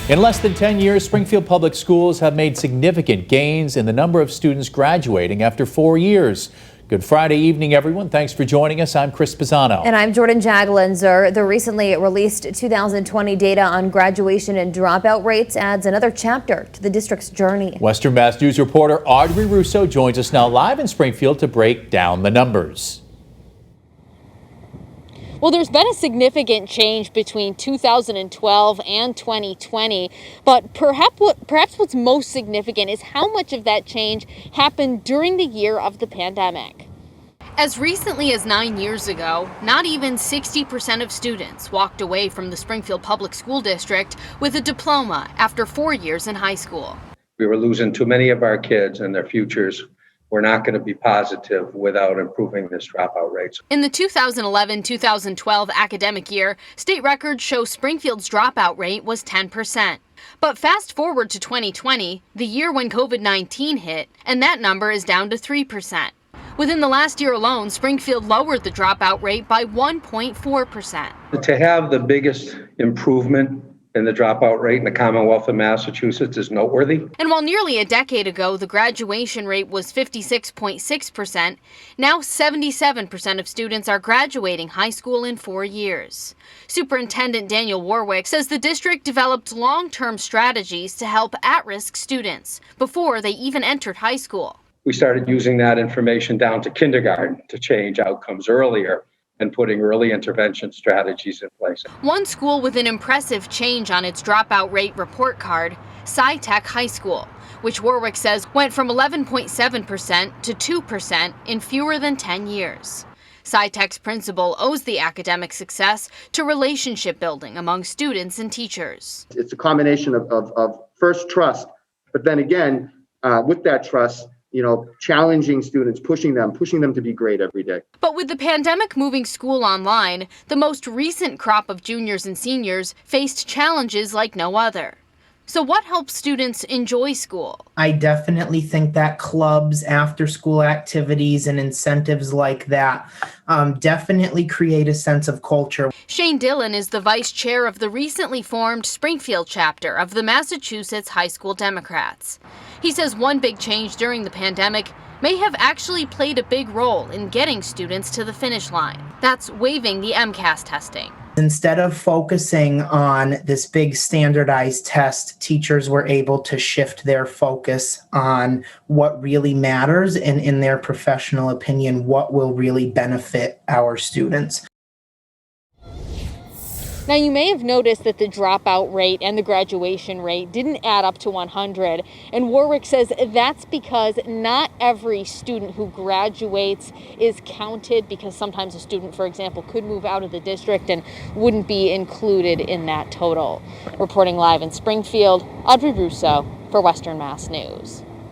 In less than 10 years, Springfield Public Schools have made significant gains in the number of students graduating after 4 years. Good Friday evening, everyone. Thanks for joining us. I'm Chris Pisano. And I'm Jordan Jaglenzer. The recently released 2020 data on graduation and dropout rates adds another chapter to the district's journey. Western Mass News reporter Audrey Russo joins us now live in Springfield to break down the numbers. Well, there's been a significant change between 2012 and 2020, but perhaps what's most significant is how much of that change happened during the year of the pandemic. As recently as 9 years ago, not even 60% of students walked away from the Springfield Public School District with a diploma after 4 years in high school. We were losing too many of our kids, and their futures were not going to be positive without improving this dropout rates. In the 2011-2012 academic year, state records show Springfield's dropout rate was 10%. But fast forward to 2020, the year when COVID-19 hit, and that number is down to 3%. Within the last year alone, Springfield lowered the dropout rate by 1.4%. To have the biggest improvement in the dropout rate in the Commonwealth of Massachusetts is noteworthy. And while nearly a decade ago the graduation rate was 56.6%, now 77% of students are graduating high school in 4 years. Superintendent Daniel Warwick says the district developed long-term strategies to help at-risk students before they even entered high school. We started using that information down to kindergarten to change outcomes earlier and putting early intervention strategies in place. One school with an impressive change on its dropout rate report card, SciTech High School, which Warwick says went from 11.7% to 2% in fewer than 10 years. SciTech's principal owes the academic success to relationship building among students and teachers. It's a combination of first trust, but then again, with that trust, challenging students, pushing them to be great every day. But with the pandemic moving school online, the most recent crop of juniors and seniors faced challenges like no other. So what helps students enjoy school? I definitely think that clubs, after-school activities, and incentives like that definitely create a sense of culture. Shane Dillon is the vice chair of the recently formed Springfield chapter of the Massachusetts High School Democrats. He says one big change during the pandemic may have actually played a big role in getting students to the finish line. That's waiving the MCAS testing. Instead of focusing on this big standardized test, teachers were able to shift their focus on what really matters and, in their professional opinion, what will really benefit our students. Now, you may have noticed that the dropout rate and the graduation rate didn't add up to 100, and Warwick says that's because not every student who graduates is counted, because sometimes a student, for example, could move out of the district and wouldn't be included in that total. Reporting live in Springfield, Audrey Russo for Western Mass News.